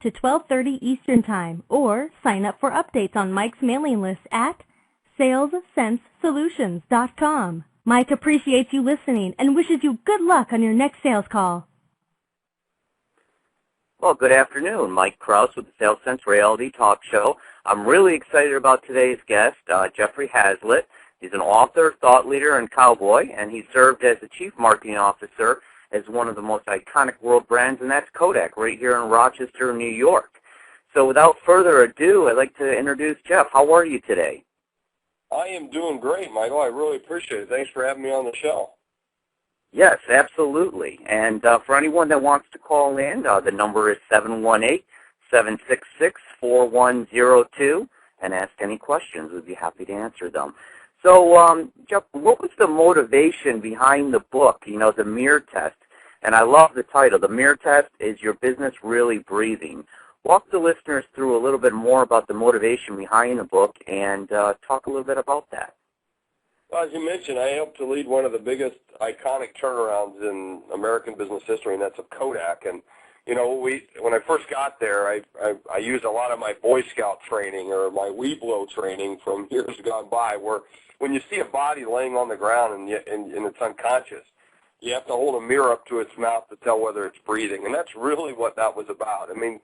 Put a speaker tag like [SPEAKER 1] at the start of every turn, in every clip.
[SPEAKER 1] to 12:30 Eastern Time, or sign up for updates on Mike's mailing list at salessensesolutions.com. Mike appreciates you listening and wishes you good luck on your next sales call.
[SPEAKER 2] Well, good afternoon. Mike Krause with the Sales Sense Reality Talk Show. I'm really excited about today's guest, Jeffrey Hayzlett. He's an author, thought leader, and cowboy, and he served as the Chief Marketing Officer as one of the most iconic world brands, and that's Kodak, right here in Rochester, New York. So without further ado, I'd like to introduce Jeff. How are you today?
[SPEAKER 3] I am doing great, Michael. I really appreciate it. Thanks for having me on the show.
[SPEAKER 2] Yes, absolutely. And for anyone that wants to call in, the number is 718-766-4102, and ask any questions. We'd be happy to answer them. So, Jeff, what was the motivation behind the book, the mirror test? And I love the title. The mirror test, is your business really breathing? Walk the listeners through a little bit more about the motivation behind the book and talk a little bit about that.
[SPEAKER 3] Well, as you mentioned, I helped to lead one of the biggest iconic turnarounds in American business history, and that's of Kodak. And, when I first got there, I used a lot of my Boy Scout training or my Weeblo training from years gone by, where when you see a body laying on the ground and it's unconscious, you have to hold a mirror up to its mouth to tell whether it's breathing. And that's really what that was about. I mean,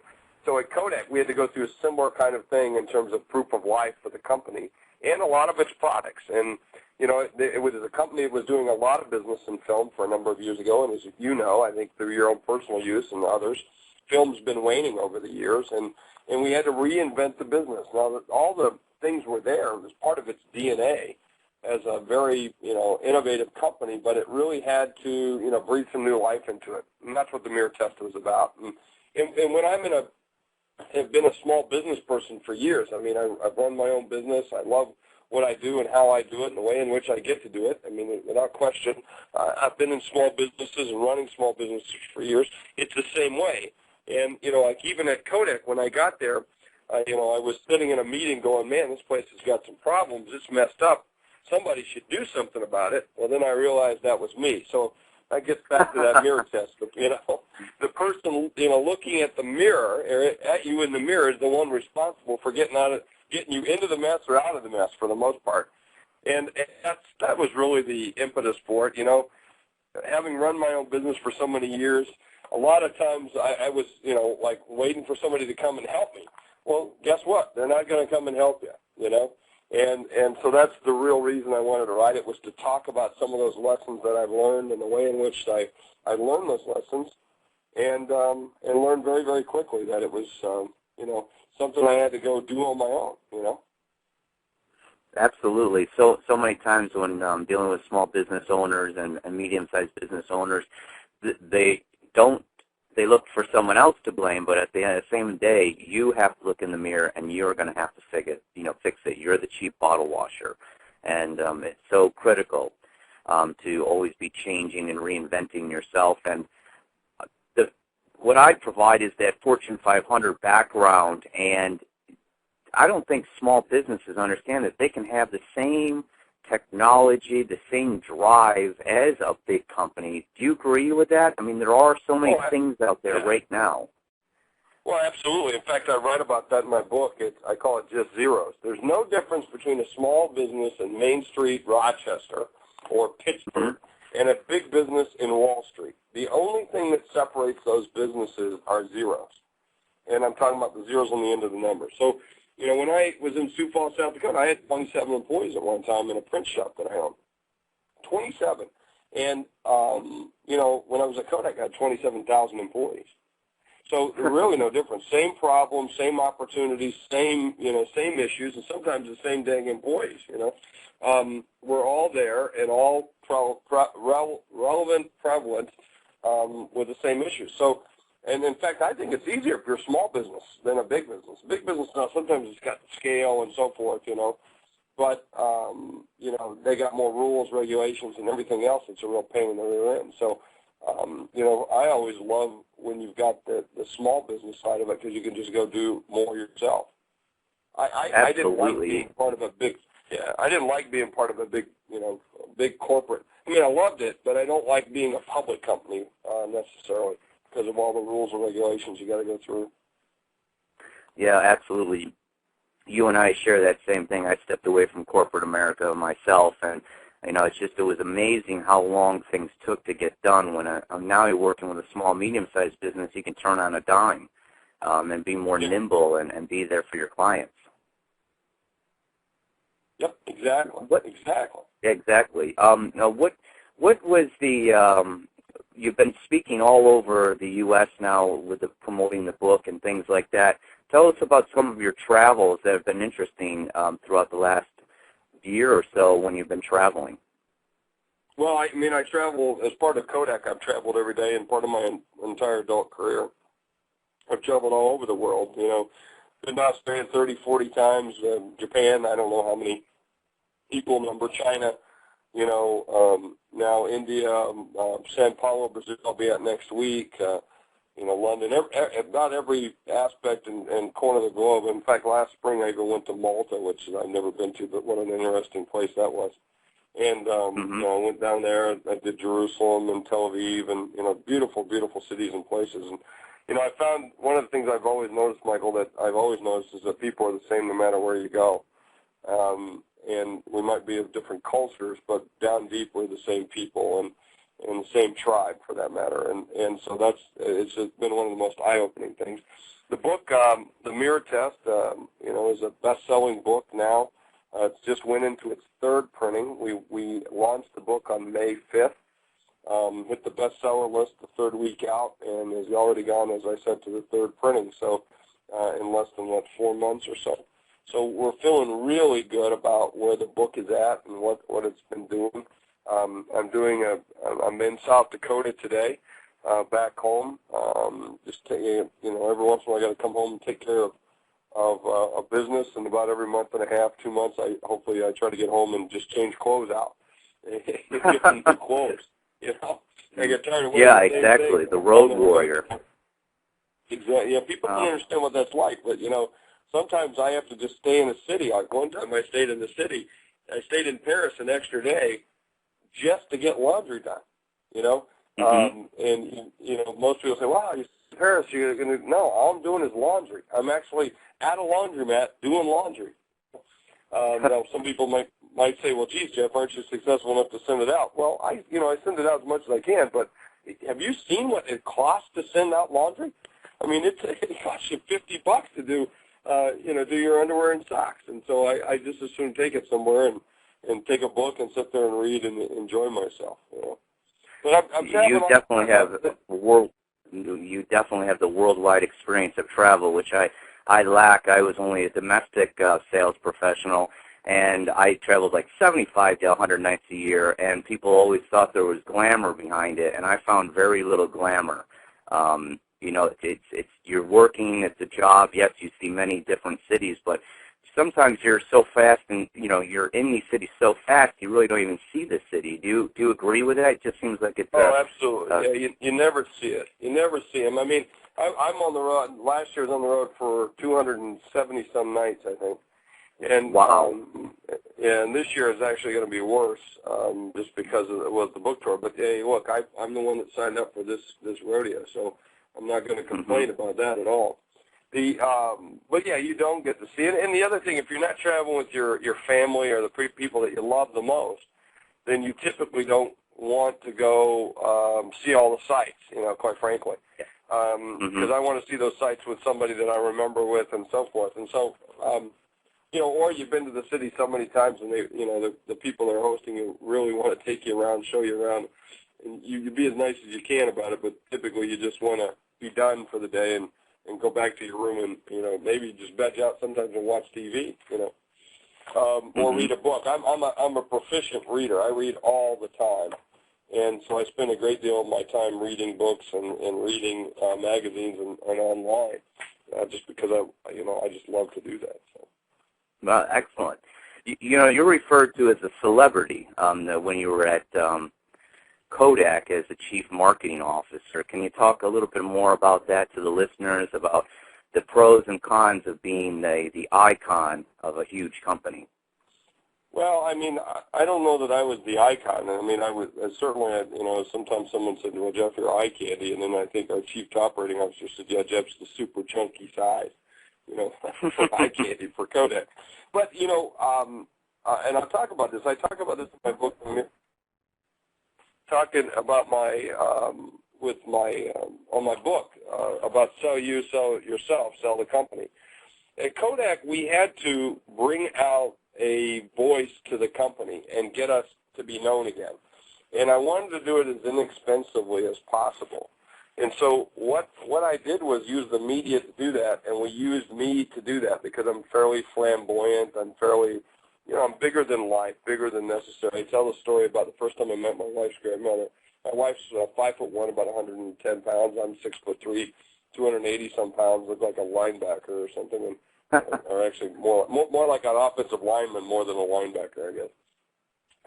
[SPEAKER 3] so at Kodak, we had to go through a similar kind of thing in terms of proof of life for the company and a lot of its products. And, it was a company that was doing a lot of business in film for a number of years ago. And as you know, I think through your own personal use and others, film's been waning over the years. And we had to reinvent the business. Now, all the things were there. It was part of its DNA as a very, innovative company, but it really had to, breathe some new life into it. And that's what the mirror test was about. And when have been a small business person for years. I mean, I've run my own business. I love what I do and how I do it and the way in which I get to do it. I mean, without question, I've been in small businesses and running small businesses for years. It's the same way. And, like even at Kodak, when I got there, I was sitting in a meeting going, man, this place has got some problems. It's messed up. Somebody should do something about it. Well, then I realized that was me. So that gets back to that mirror test. The person, looking at the mirror, or at you in the mirror, is the one responsible for getting you into the mess or out of the mess for the most part. And that was really the impetus for it. Having run my own business for so many years, a lot of times I was, like waiting for somebody to come and help me. Well, guess what? They're not going to come and help you, And so that's the real reason I wanted to write it, was to talk about some of those lessons that I've learned and the way in which I learned those lessons, and learned very, very quickly that it was, something I had to go do on my own,
[SPEAKER 2] Absolutely. So many times when dealing with small business owners and medium-sized business owners, they look for someone else to blame, but at the same day, you have to look in the mirror and you're going to have to fix it. You're the cheap bottle washer. And it's so critical to always be changing and reinventing yourself. And what I provide is that Fortune 500 background, and I don't think small businesses understand that they can have the same technology, the same drive as a big company. Do you agree with that? I mean, there are so many things out there right now.
[SPEAKER 3] Well, absolutely. In fact, I write about that in my book. I call it just zeros. There's no difference between a small business in Main Street, Rochester, or Pittsburgh, and a big business in Wall Street. The only thing that separates those businesses are zeros. And I'm talking about the zeros on the end of the number. So, when I was in Sioux Falls, South Dakota, I had 27 employees at one time in a print shop that I owned. 27. And, when I was at Kodak, I had 27,000 employees. So there's really no difference. Same problems, same opportunities, same issues, and sometimes the same dang employees, We're all there and all relevant, prevalent with the same issues. So, and in fact, I think it's easier if you're a small business than a big business. Big business now, sometimes it's got scale and so forth, but, they got more rules, regulations, and everything else. It's a real pain in the rear end. So, I always love when you've got the small business side of it, because you can just go do more yourself. I didn't like being part of a big, I didn't like being part of a big, big corporate. I mean, I loved it, but I don't like being a public company necessarily, because of all the rules and regulations you got to go through.
[SPEAKER 2] Yeah, absolutely. You and I share that same thing. I stepped away from corporate America myself, and it was amazing how long things took to get done. When now you're working with a small, medium-sized business, you can turn on a dime and be more nimble and be there for your clients.
[SPEAKER 3] Yep, exactly. Exactly.
[SPEAKER 2] Exactly. Now, what was the you've been speaking all over the U.S. now with promoting the book and things like that. Tell us about some of your travels that have been interesting throughout the last year or so when you've been traveling.
[SPEAKER 3] Well, I travel as part of Kodak. I've traveled every day, and part of my entire adult career, I've traveled all over the world. Been to Australia 30, 40 times. Japan, I don't know how many equal number. China, now India, Sao Paulo, Brazil. I'll be at next week. London, about every aspect and corner of the globe. In fact, last spring I even went to Malta, which I've never been to, but what an interesting place that was. And, I went down there. I did Jerusalem and Tel Aviv and, beautiful, beautiful cities and places. And, I found one of the things I've always noticed, Michael, that I've always noticed is that people are the same no matter where you go. And we might be of different cultures, but down deep we're the same people and the same tribe, for that matter. And so it's just been one of the most eye-opening things. The book, The Mirror Test, is a best-selling book now. It's just went into its third printing. We launched the book on May 5th, hit the bestseller list the third week out, and has already gone, as I said, to the third printing, so in less than, 4 months or so. So we're feeling really good about where the book is at and what it's been doing. I'm in South Dakota today, back home. Every once in a while I got to come home and take care of a business, and about every month and a half, 2 months, I try to get home and just change clothes out. Get some new clothes, I get tired of wearing the same
[SPEAKER 2] exactly.
[SPEAKER 3] thing.
[SPEAKER 2] The road warrior.
[SPEAKER 3] Exactly. Yeah, people don't understand what that's like, but sometimes I have to just stay in the city. Like one time I stayed in the city. I stayed in Paris an extra day just to get laundry done, and most people say, wow, you're in Paris, you're going to, no, all I'm doing is laundry. I'm actually at a laundromat doing laundry. Now, some people might say, well, geez, Jeff, aren't you successful enough to send it out? Well, I send it out as much as I can, but have you seen what it costs to send out laundry? I mean, it costs you $50 to do your underwear and socks. And so I just as soon take it somewhere and take a book and sit there and read and enjoy myself. But
[SPEAKER 2] you definitely have the worldwide experience of travel, which I lack. I was only a domestic sales professional, and I traveled like 75 to 100 nights a year, and people always thought there was glamour behind it, and I found very little glamour. It's you're working, it's a job. Yes, you see many different cities, but sometimes you're so fast, and you're in these cities so fast, you really don't even see the city. Do you agree with that? It just seems like it's.
[SPEAKER 3] Oh, absolutely. You never see it. You never see them. I mean, I'm on the road. Last year I was on the road for 270 some nights, I think. And
[SPEAKER 2] wow.
[SPEAKER 3] And this year is actually going to be worse, just because it was the book tour. But hey, look, I'm the one that signed up for this rodeo, so I'm not going to complain about that at all. But yeah, you don't get to see it. And the other thing, if you're not traveling with your family or the people that you love the most, then you typically don't want to go see all the sites, quite frankly. Because I want to see those sites with somebody that I remember with and so forth. And so, or you've been to the city so many times and the people that are hosting you really want to take you around, show you around, and you be as nice as you can about it, but typically you just want to be done for the day and go back to your room and, maybe just veg out sometimes and watch TV, or read a book. I'm a proficient reader. I read all the time. And so I spend a great deal of my time reading books and reading magazines and online, just because I just love to do that. So.
[SPEAKER 2] Well, excellent. You're referred to as a celebrity when you were at Kodak as the chief marketing officer. Can you talk a little bit more about that to the listeners, about the pros and cons of being the icon of a huge company?
[SPEAKER 3] Well, I mean, I don't know that I was the icon. I mean, I was certainly, sometimes someone said, well, Jeff, you're eye candy. And then I think our chief operating officer said, yeah, Jeff's the super chunky size. for eye candy for Kodak. But, and I'll talk about this. I talk about this in my book. Talking about my, on my book about sell you, sell yourself, sell the company. At Kodak, we had to bring out a voice to the company and get us to be known again. And I wanted to do it as inexpensively as possible. And so what I did was use the media to do that, and we used me to do that because I'm fairly flamboyant. I'm fairly, I'm bigger than life, bigger than necessary. I tell the story about the first time I met my wife's grandmother. My wife's 5'1", about 110 pounds. I'm 6'3", 280-some pounds, look like a linebacker or something, or actually more like an offensive lineman more than a linebacker, I guess.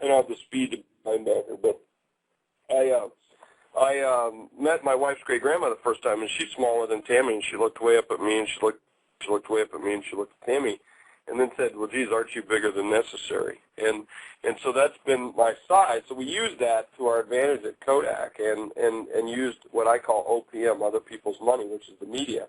[SPEAKER 3] I don't have the speed to be a linebacker, but I met my wife's great-grandma the first time, and she's smaller than Tammy, and she looked way up at me, and she looked way up at me, and she looked at Tammy, and then said, well, geez, aren't you bigger than necessary? And so that's been my side. So we used that to our advantage at Kodak and used what I call OPM, other people's money, which is the media.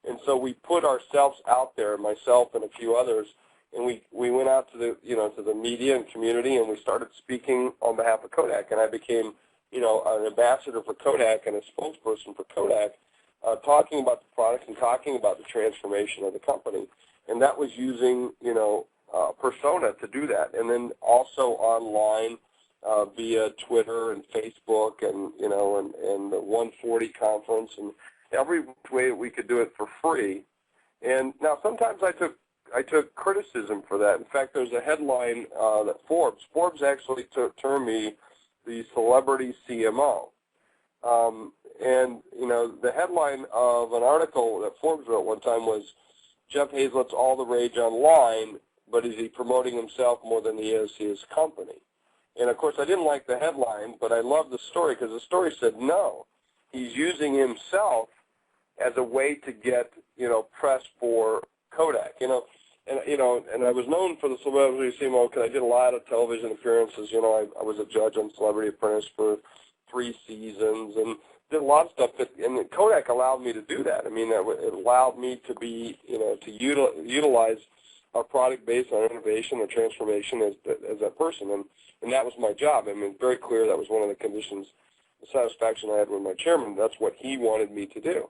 [SPEAKER 3] And so we put ourselves out there, myself and a few others, and we went out to the media and community, and we started speaking on behalf of Kodak, and I became an ambassador for Kodak and a spokesperson for Kodak, talking about the products and talking about the transformation of the company. And that was using, persona to do that. And then also online via Twitter and Facebook and the 140 conference and every way we could do it for free. And now sometimes I took criticism for that. In fact, there's a headline that Forbes actually termed me the celebrity CMO. The headline of an article that Forbes wrote one time was, Jeff Hayzlett's all the rage online, but is he promoting himself more than he is his company? And, of course, I didn't like the headline, but I loved the story because the story said, no, he's using himself as a way to get, press for Kodak. And I was known for the celebrity CMO because I did a lot of television appearances. I was a judge on Celebrity Apprentice for 3 seasons and did a lot of stuff. And Kodak allowed me to do that. I mean, it allowed me to be, to utilize our product based on innovation or transformation as that person. And that was my job. I mean, very clear that was one of the conditions, the satisfaction I had with my chairman. That's what he wanted me to do.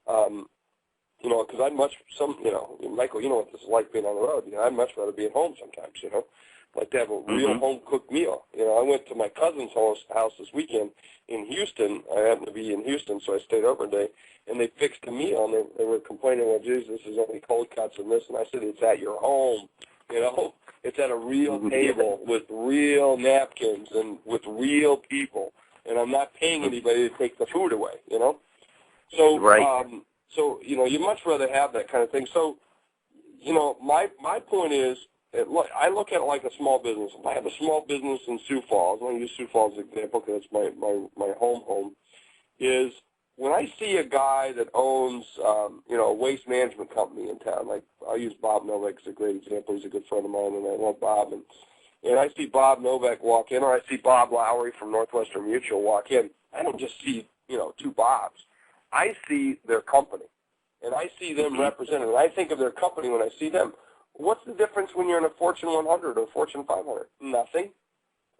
[SPEAKER 3] Because I'd Michael, you know what this is like being on the road. I'd much rather be at home sometimes, like to have a real home-cooked meal. I went to my cousin's house this weekend in Houston. I happened to be in Houston, so I stayed over a day, and they fixed a meal, and they were complaining, well, geez, this is only cold cuts and this, and I said, it's at your home, It's at a real table with real napkins and with real people, and I'm not paying anybody to take the food away, So,
[SPEAKER 2] right.
[SPEAKER 3] So, you'd much rather have that kind of thing. So, my point is, I look at it like a small business. If I have a small business in Sioux Falls, I'm going to use Sioux Falls as an example because it's my home, is when I see a guy that owns, a waste management company in town, like I'll use Bob Novak as a great example. He's a good friend of mine, and I love Bob. And I see Bob Novak walk in, or I see Bob Lowry from Northwestern Mutual walk in. I don't just see, 2 Bobs. I see their company, and I see them represented. And I think of their company when I see them. What's the difference when you're in a Fortune 100 or Fortune 500? Nothing.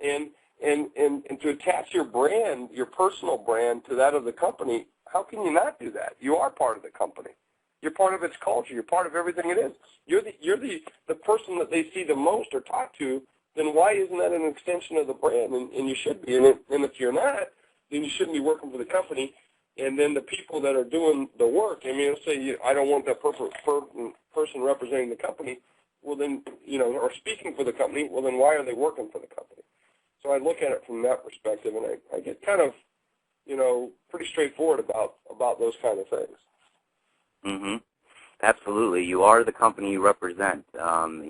[SPEAKER 3] And to attach your brand, your personal brand, to that of the company, how can you not do that? You are part of the company. You're part of its culture. You're part of everything it is. You're the person that they see the most or talk to. Then why isn't that an extension of the brand? And you should be. And if you're not, then you shouldn't be working for the company. And then the people that are doing the work, let's say I don't want that person representing the company, well then, or speaking for the company, well then why are they working for the company? So I look at it from that perspective, and I get kind of, pretty straightforward about those kind of things.
[SPEAKER 2] Mm-hmm. Absolutely. You are the company you represent, and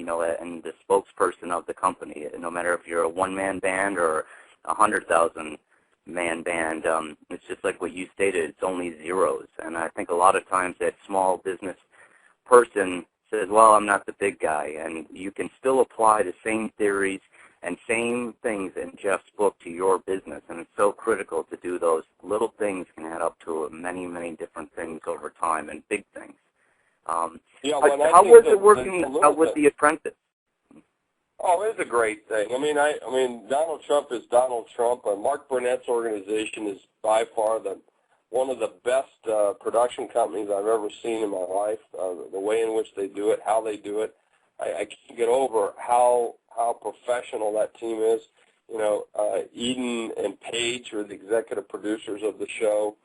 [SPEAKER 2] the spokesperson of the company, no matter if you're a one-man band or 100,000-man band. It's just like what you stated, it's only zeros. And I think a lot of times that small business person says, well, I'm not the big guy. And you can still apply the same theories and same things in Jeff's book to your business. And it's so critical to do those. Little things can add up to many, many different things over time, and big things. How was it working with the apprentice?
[SPEAKER 3] Oh, it's a great thing. I mean, Donald Trump is Donald Trump, and Mark Burnett's organization is by far one of the best production companies I've ever seen in my life. The way in which they do it, how they do it, I can't get over how professional that team is. You know, Eden and Paige are the executive producers of the show.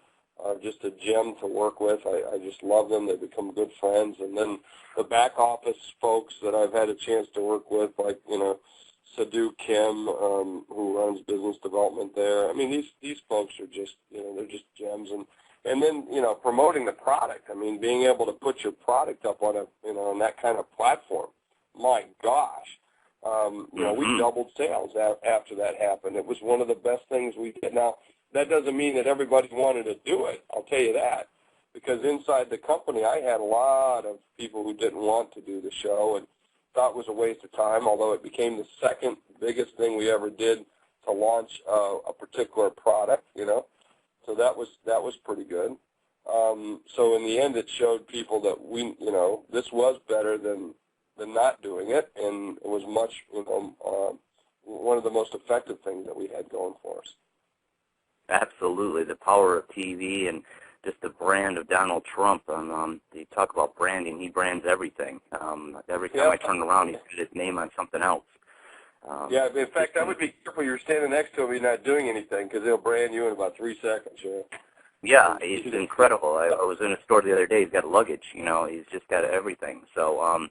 [SPEAKER 3] Just a gem to work with. I just love them. They've become good friends. And then the back office folks that I've had a chance to work with, like, you know, Sadhu Kim, who runs business development there. I mean, these folks are just, you know, they're just gems. And then, you know, promoting the product. I mean, being able to put your product up on on that kind of platform. My gosh. You know, we doubled sales after that happened. It was one of the best things we did. Now, that doesn't mean that everybody wanted to do it, I'll tell you that, because inside the company I had a lot of people who didn't want to do the show and thought it was a waste of time, although it became the second biggest thing we ever did to launch a particular product, you know. So that was pretty good. So in the end it showed people that this was better than not doing it, and it was much, one of the most effective things that we had going for us.
[SPEAKER 2] Absolutely, the power of TV and just the brand of Donald Trump. You talk about branding; he brands everything. Every time I turn around, he's got his name on something else.
[SPEAKER 3] In fact, I would be careful. You're standing next to him, you're not doing anything, because he'll brand you in about 3 seconds.
[SPEAKER 2] Yeah, he's incredible. I was in a store the other day. He's got luggage. You know, he's just got everything. So,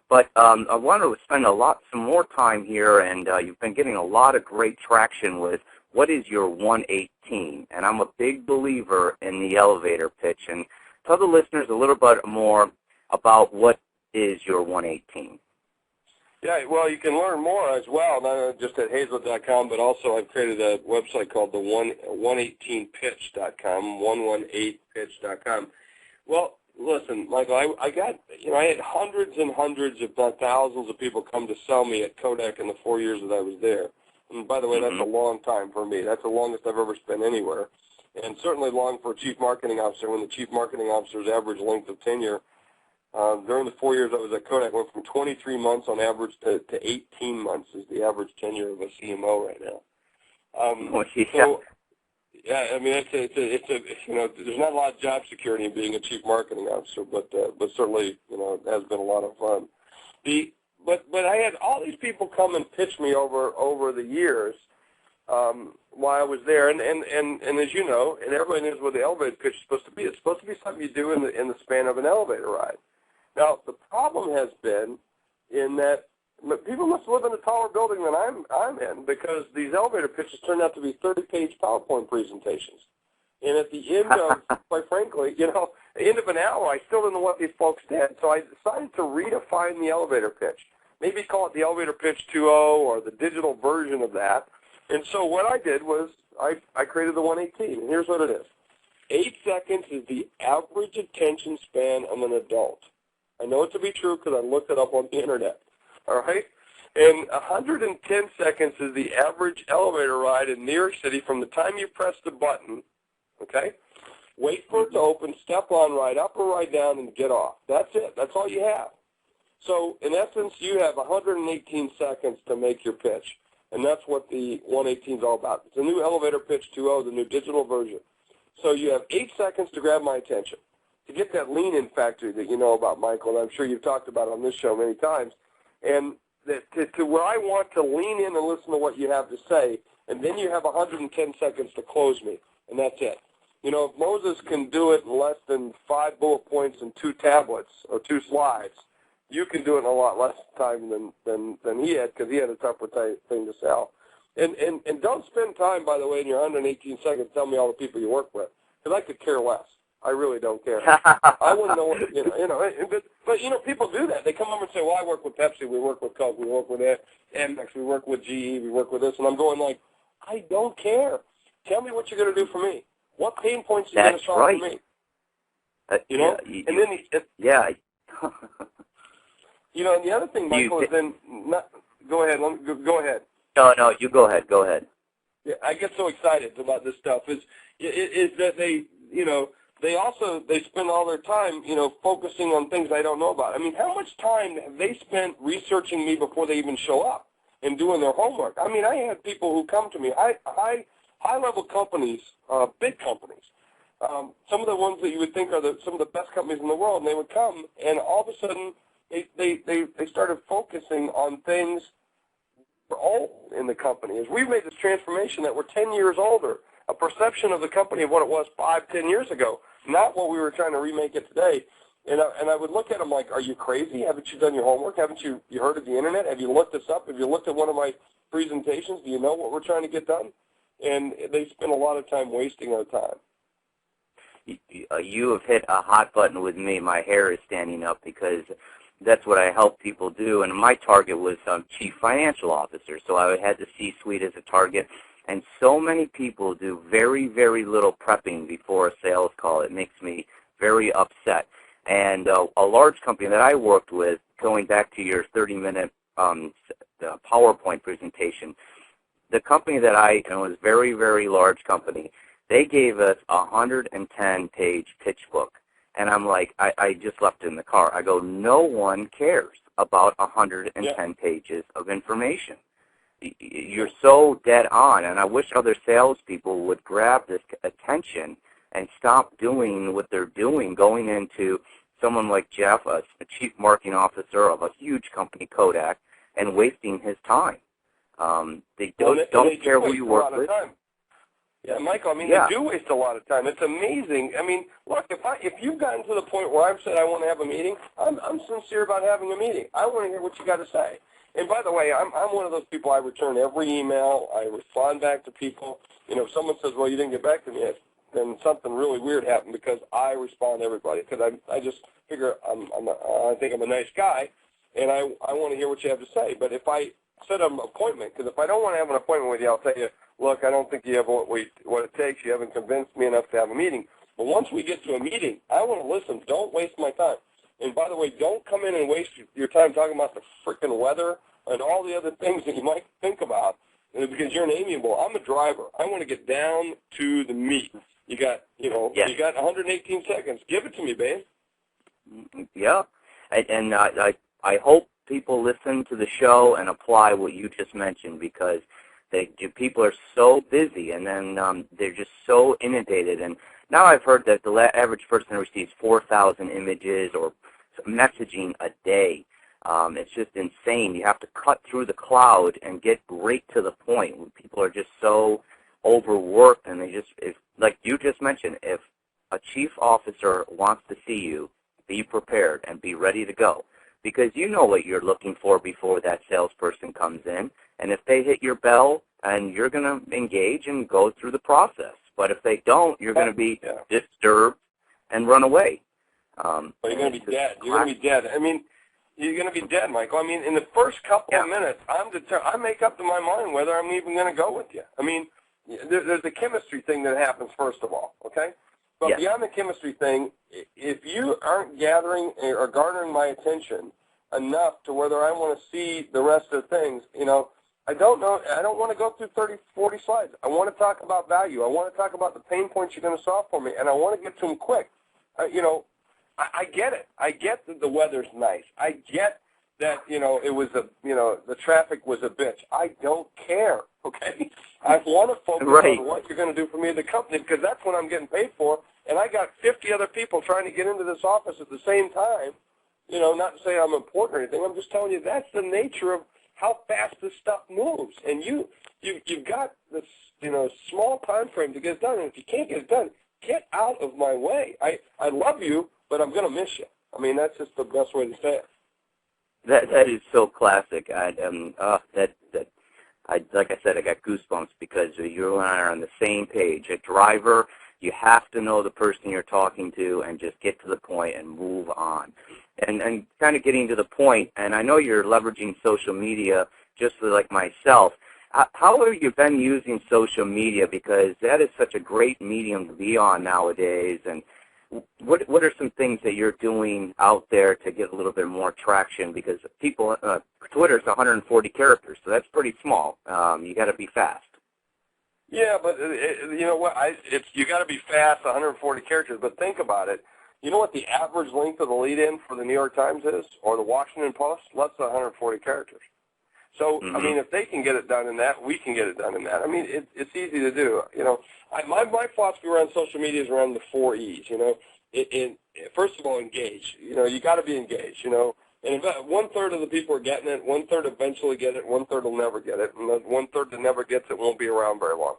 [SPEAKER 2] but I want to spend some more time here, and you've been getting a lot of great traction with what is your 118? And I'm a big believer in the elevator pitch. And tell the listeners a little bit more about what is your 118.
[SPEAKER 3] Yeah, well, you can learn more as well, not just at Hayzlett.com, but also I've created a website called the 118pitch.com, 118pitch.com. Well, listen, Michael, I had hundreds and hundreds, if not thousands, of people come to sell me at Kodak in the 4 years that I was there. And by the way, that's a long time for me. That's the longest I've ever spent anywhere, and certainly long for a chief marketing officer when the chief marketing officer's average length of tenure during the 4 years I was at Kodak went from 23 months on average to 18 months is the average tenure of a CMO right now. So, yeah, I mean, it's there's not a lot of job security in being a chief marketing officer, but certainly, it has been a lot of fun. But I had all these people come and pitch me over the years while I was there, and as you know, and everybody knows what the elevator pitch is supposed to be. It's supposed to be something you do in the span of an elevator ride. Now, the problem has been in that people must live in a taller building than I'm in, because these elevator pitches turned out to be 30-page PowerPoint presentations. And at the end of, quite frankly, at the end of an hour, I still didn't know what these folks did. So I decided to redefine the elevator pitch. Maybe call it the elevator pitch 2.0 or the digital version of that. And so what I did was I created the 118. And here's what it is. 8 seconds is the average attention span of an adult. I know it to be true because I looked it up on the Internet. All right? And 110 seconds is the average elevator ride in New York City from the time you press the button, okay? Wait for it to open, step on, ride up or ride down, and get off. That's it. That's all you have. So, in essence, you have 118 seconds to make your pitch, and that's what the 118 is all about. It's a new elevator pitch 2.0, the new digital version. So you have 8 seconds to grab my attention. To get that lean-in factory that you know about, Michael, and I'm sure you've talked about on this show many times, and to where I want to lean in and listen to what you have to say, and then you have 110 seconds to close me, and that's it. If Moses can do it in less than 5 bullet points and 2 tablets or 2 slides, you can do it in a lot less time than he had, because he had a tougher thing to sell. And don't spend time, by the way, in your 118 seconds telling me all the people you work with, because I could care less. I really don't care. I want to know what, but people do that. They come over and say, well, I work with Pepsi, we work with Coke, we work with Amex, we work with GE, we work with this, and I'm going like, I don't care. Tell me what you're going to do for me. What pain points are you going to solve for me? And the other thing, Michael, is then go ahead. Go ahead.
[SPEAKER 2] No, you go ahead. Go ahead.
[SPEAKER 3] Yeah, I get so excited about this stuff. Is that they, they spend all their time, focusing on things I don't know about. I mean, how much time have they spent researching me before they even show up and doing their homework? I mean, I had people who come to me, high-level companies, big companies, some of the ones that you would think are some of the best companies in the world, and they would come, and all of a sudden they started focusing on things that were old in the company. As we've made this transformation that we're 10 years older, a perception of the company of what it was 5, 10 years ago, not what we were trying to remake it today. And I would look at them like, are you crazy? Haven't you done your homework? Haven't you heard of the Internet? Have you looked this up? Have you looked at one of my presentations? Do you know what we're trying to get done? And they spend a lot of time wasting our time.
[SPEAKER 2] You have hit a hot button with me. My hair is standing up because that's what I help people do. And my target was chief financial officer, so I had the C-suite as a target. And so many people do very, very little prepping before a sales call. It makes me very upset. And a large company that I worked with, going back to your 30-minute PowerPoint presentation, the company that it was a very, very large company, they gave us a 110-page pitch book. And I'm like, I just left it in the car. I go, no one cares about 110 pages of information. You're so dead on, and I wish other salespeople would grab this attention and stop doing what they're doing, going into someone like Jeff, a chief marketing officer of a huge company, Kodak, and wasting his time. They don't care who you work with.
[SPEAKER 3] Yeah, Michael, I mean, they do waste a lot of time. It's amazing. I mean, look, if you've gotten to the point where I've said I want to have a meeting, I'm sincere about having a meeting. I want to hear what you got to say. And by the way, I'm one of those people. I return every email. I respond back to people. If someone says, well, you didn't get back to me, then something really weird happened, because I respond to everybody, because I just figure I think I'm a nice guy, and I want to hear what you have to say. But if I set an appointment, because if I don't want to have an appointment with you, I'll tell you, look, I don't think you have what it takes. You haven't convinced me enough to have a meeting. But once we get to a meeting, I want to listen. Don't waste my time. And by the way, don't come in and waste your time talking about the freaking weather and all the other things that you might think about, because you're an amiable. I'm a driver. I want to get down to the meat. You got 118 seconds. Give it to me, babe.
[SPEAKER 2] Yeah, and I hope people listen to the show and apply what you just mentioned, because people are so busy, and then they're just so inundated. And now I've heard that the average person receives 4,000 images or messaging a day. It's just insane. You have to cut through the cloud and get right to the point. People are just so overworked, and like you just mentioned, if a chief officer wants to see you, be prepared and be ready to go, because you know what you're looking for before that salesperson comes in. And if they hit your bell, and you're going to engage and go through the process. But if they don't, you're going to be disturbed and run away.
[SPEAKER 3] Well, you're going to be dead. You're going to be dead. I mean, you're going to be dead, Michael. I mean, in the first couple of minutes, I make up to my mind whether I'm even going to go with you. I mean, there's a chemistry thing that happens first of all, okay? But beyond the chemistry thing, if you aren't gathering or garnering my attention enough to whether I want to see the rest of the things, I don't know. I don't want to go through 30, 40 slides. I want to talk about value. I want to talk about the pain points you're going to solve for me, and I want to get to them quick. I get it. I get that the weather's nice. I get that, it was the traffic was a bitch. I don't care, okay? I want to focus on what you're going to do for me at the company, because that's what I'm getting paid for, and I got 50 other people trying to get into this office at the same time. Not to say I'm important or anything. I'm just telling you that's the nature of how fast this stuff moves. And you've got this, small time frame to get it done, and if you can't get it done, get out of my way. I love you, but I'm going to miss you. I mean, that's just the best way to say it.
[SPEAKER 2] That is so classic. Like I said, I got goosebumps, because you and I are on the same page. A driver, you have to know the person you're talking to and just get to the point and move on. And kind of getting to the point, and I know you're leveraging social media just like myself. How have you been using social media? Because that is such a great medium to be on nowadays. And what are some things that you're doing out there to get a little bit more traction? Because Twitter's 140 characters, so that's pretty small. You got to be fast.
[SPEAKER 3] Yeah, but you know what? You got to be fast, 140 characters. But think about it. You know what the average length of the lead-in for the New York Times is, or the Washington Post? Less than 140 characters. So, I mean, if they can get it done in that, we can get it done in that. I mean, it's easy to do. You know, my philosophy around social media is around the 4 E's. You know, first of all, engage. You know, you got to be engaged. You know, and about 1/3 of the people are getting it. 1/3 eventually get it. 1/3 will never get it. And the 1/3 that never gets it won't be around very long.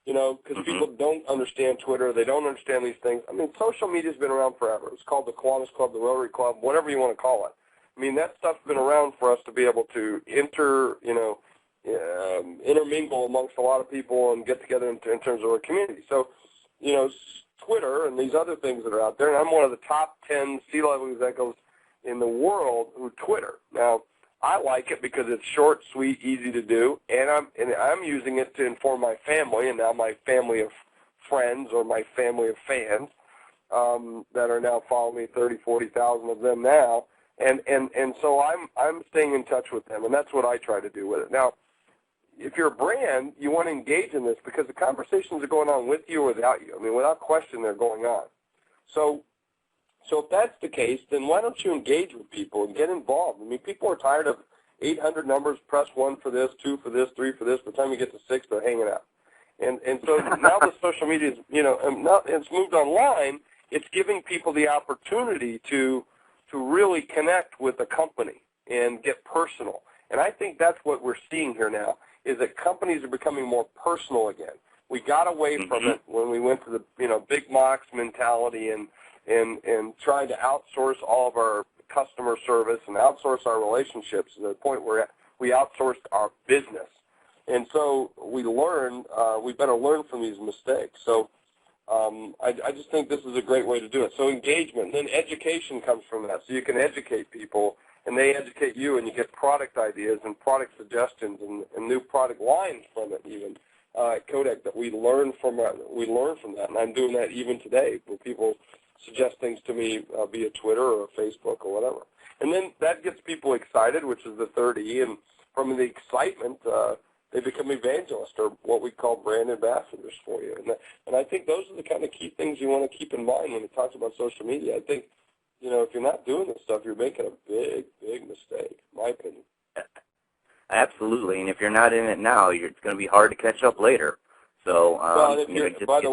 [SPEAKER 3] You know, because people don't understand Twitter. They don't understand these things. I mean, social media's been around forever. It's called the Kiwanis Club, the Rotary Club, whatever you want to call it. I mean, that stuff's been around for us to be able to intermingle amongst a lot of people and get together in terms of our community. So, you know, Twitter and these other things that are out there, and I'm one of the top 10 C-level executives in the world who Twitter. Now, I like it because it's short, sweet, easy to do, and I'm using it to inform my family, and now my family of friends or my family of fans that are now following me, 30, 40,000 of them now. And so I'm staying in touch with them, and that's what I try to do with it. Now, if you're a brand, you want to engage in this because the conversations are going on with you or without you. I mean, without question, they're going on. So if that's the case, then why don't you engage with people and get involved? I mean, people are tired of 800 numbers, press 1 for this, 2 for this, 3 for this. By the time you get to 6, they're hanging out. And so now the social media is, you know, it's moved online. It's giving people the opportunity to really connect with a company and get personal. And I think that's what we're seeing here now, is that companies are becoming more personal again. We got away from it when we went to the, you know, big box mentality and trying to outsource all of our customer service and outsource our relationships to the point where we outsourced our business. And so we better learn from these mistakes. So I just think this is a great way to do it. So engagement, and then education comes from that. So you can educate people, and they educate you, and you get product ideas and product suggestions and new product lines from it even at Kodak that we learn from that. And I'm doing that even today where people suggest things to me via Twitter or Facebook or whatever. And then that gets people excited, which is the third E, and from the excitement, they become evangelists, or what we call brand ambassadors for you. And I think those are the kind of key things you want to keep in mind when it talks about social media. I think, you know, if you're not doing this stuff, you're making a big, big mistake, in my opinion.
[SPEAKER 2] Absolutely, and if you're not in it now, it's going to be hard to catch up later. So,
[SPEAKER 3] by the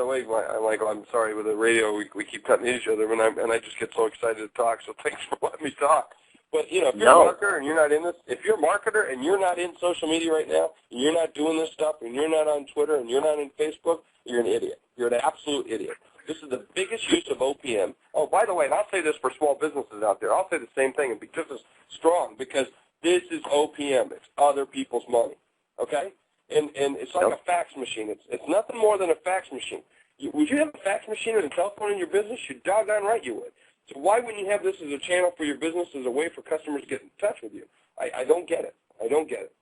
[SPEAKER 3] way, Michael, I'm sorry, with the radio, we keep cutting each other, and I just get so excited to talk. So thanks for letting me talk. But you know, if you're a marketer and you're not in this, if you're a marketer and you're not in social media right now, and you're not doing this stuff, and you're not on Twitter, and you're not in Facebook, you're an idiot. You're an absolute idiot. This is the biggest use of OPM. Oh, by the way, and I'll say this for small businesses out there. I'll say the same thing and be just as strong, because this is OPM. It's other people's money. Okay? And it's like a fax machine. It's nothing more than a fax machine. Would you have a fax machine and a telephone in your business? You're doggone right you would. So why wouldn't you have this as a channel for your business, as a way for customers to get in touch with you? I don't get it. I don't get it.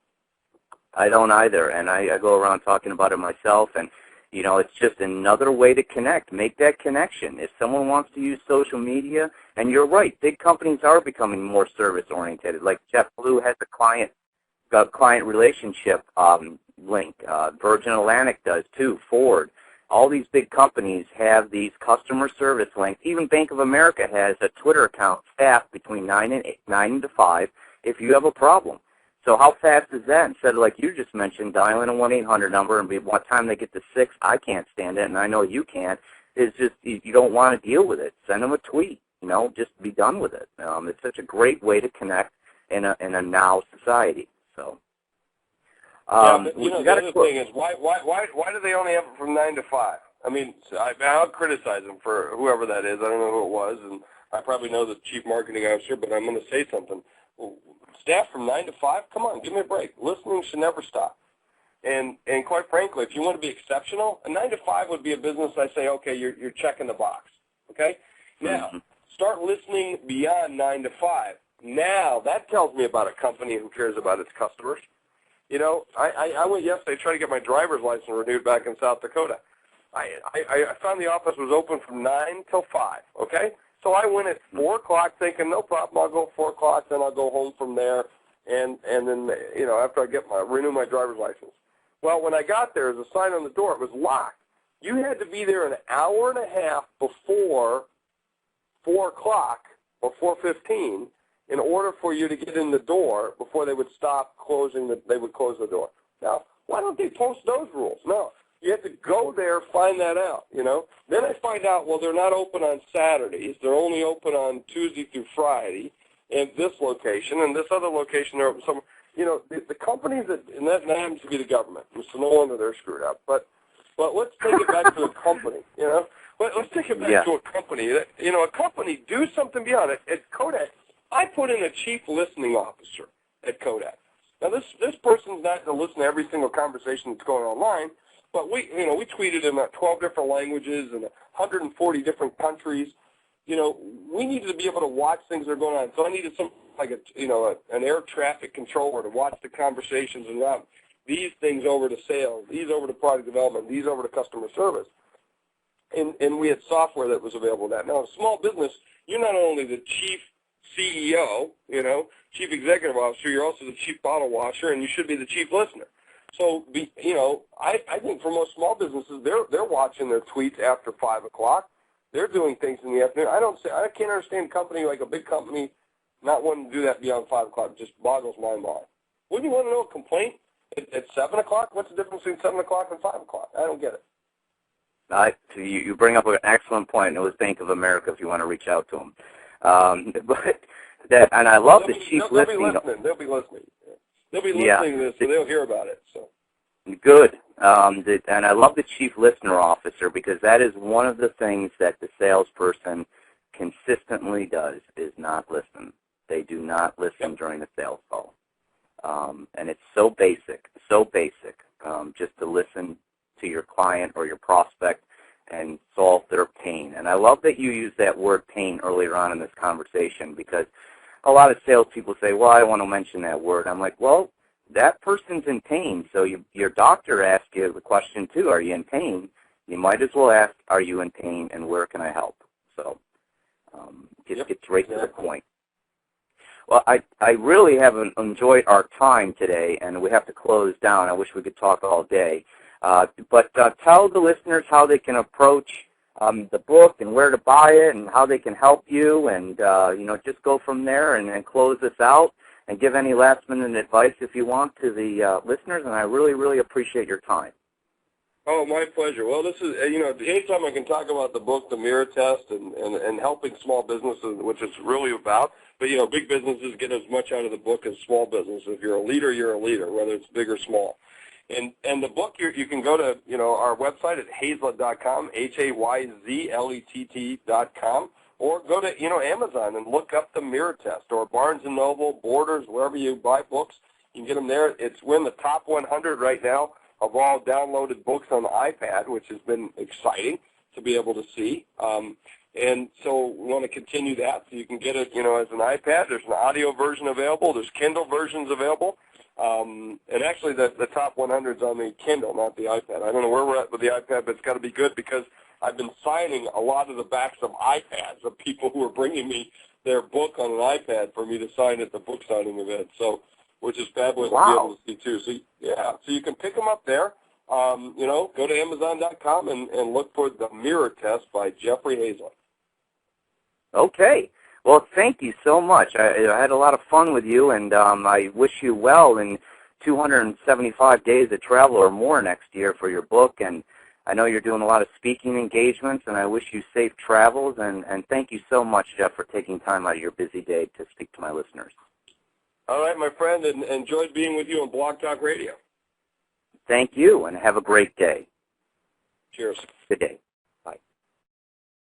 [SPEAKER 2] I don't either, and I go around talking about it myself, and, you know, it's just another way to connect. Make that connection. If someone wants to use social media, and you're right, big companies are becoming more service-oriented. Like JetBlue has a client relationship link. Virgin Atlantic does too. Ford. All these big companies have these customer service links. Even Bank of America has a Twitter account staffed between 9 and 5 if you have a problem. So how fast is that? Instead of, like you just mentioned, dialing a 1-800 number and by what time they get to 6, I can't stand it, and I know you can't. It's just you don't want to deal with it. Send them a tweet. You know, just be done with it. It's such a great way to connect in a now society. So.
[SPEAKER 3] But, you know, the other thing is, why do they only have it from 9 to 5? I mean, I'll criticize them for whoever that is. I don't know who it was, and I probably know the chief marketing officer, but I'm going to say something. Staff from 9 to 5? Come on, give me a break. Listening should never stop. And quite frankly, if you want to be exceptional, a 9 to 5 would be a business I say, okay, you're checking the box. Okay? Now, start listening beyond 9 to 5. Now, that tells me about a company who cares about its customers. You know, I went yesterday to try to get my driver's license renewed back in South Dakota. I found the office was open from 9 till 5, okay? So I went at 4 o'clock thinking, no problem, I'll go at 4 o'clock, then I'll go home from there, and then, you know, after I renew my driver's license. Well, when I got there, there's a sign on the door. It was locked. You had to be there an hour and a half before 4 o'clock or 4:15 in order for you to get in the door before they would stop they would close the door. Now, why don't they post those rules? No. You have to go there, find that out, you know. Then I find out, well, they're not open on Saturdays. They're only open on Tuesday through Friday in this location, and this other location they're open somewhere. You know, the companies and that happens to be the government, so no wonder they're screwed up. But let's take it back to a company, you know. Let's take it back to a company. You know, a company, do something beyond it. At Kodak, I put in a chief listening officer at Kodak. Now, this person's not going to listen to every single conversation that's going online, but we tweeted in 12 different languages and 140 different countries. You know, we needed to be able to watch things that are going on. So I needed some like an air traffic controller to watch the conversations and route these things over to sales, these over to product development, these over to customer service. And we had software that was available to that. Now, a small business, you're not only the chief CEO, you know, chief executive officer, you're also the chief bottle washer, and you should be the chief listener. So, you know, I think for most small businesses, they're watching their tweets after 5 o'clock. They're doing things in the afternoon. I can't understand a company like a big company not wanting to do that beyond 5 o'clock. It just boggles my mind. Wouldn't you want to know a complaint at 7 o'clock? What's the difference between 7 o'clock and 5 o'clock? I don't get it.
[SPEAKER 2] You bring up an excellent point. It was Bank of America if you want to reach out to them. And I love the chief listening.
[SPEAKER 3] They'll be listening. They'll be listening to this, so they'll hear about it. So.
[SPEAKER 2] Good. And I love the chief listener officer because that is one of the things that the salesperson consistently does is not listen. They do not listen during the sales call. And it's so basic, just to listen to your client or your prospect and solve their pain. And I love that you used that word pain earlier on in this conversation because a lot of salespeople say, well, I don't want to mention that word. I'm like, well, that person's in pain. So your doctor asked you the question, too, are you in pain? You might as well ask, are you in pain and where can I help? So it gets right to the point. Well, I really have enjoyed our time today, and we have to close down. I wish we could talk all day. But tell the listeners how they can approach the book and where to buy it and how they can help you and, just go from there and close this out and give any last-minute advice if you want to the listeners, and I really, really appreciate your time.
[SPEAKER 3] Oh, my pleasure. Well, this is, anytime I can talk about the book, The Mirror Test, and helping small businesses, which it's really about, but, big businesses get as much out of the book as small businesses. If you're a leader, you're a leader, whether it's big or small. And the book, you can go to, our website at Hayzlett.com, HAYZLETT.com, or go to, Amazon and look up The Mirror Test, or Barnes & Noble, Borders, wherever you buy books. You can get them there. We're in the top 100 right now of all downloaded books on the iPad, which has been exciting to be able to see. And so we want to continue that. So you can get it, as an iPad. There's an audio version available. There's Kindle versions available. And actually the top 100 is on the Kindle, not the iPad. I don't know where we're at with the iPad, but it's got to be good because I've been signing a lot of the backs of iPads of people who are bringing me their book on an iPad for me to sign at the book signing event. So, which is fabulous to be able to see too. So so you can pick them up there. Go to Amazon.com and look for The Mirror Test by Jeffrey Hayzlett.
[SPEAKER 2] Okay. Well, thank you so much. I had a lot of fun with you, and I wish you well in 275 days of travel or more next year for your book. And I know you're doing a lot of speaking engagements, and I wish you safe travels. And thank you so much, Jeff, for taking time out of your busy day to speak to my listeners.
[SPEAKER 3] All right, my friend, and enjoyed being with you on Blog Talk Radio.
[SPEAKER 2] Thank you, and have a great day.
[SPEAKER 3] Cheers.
[SPEAKER 2] Good day.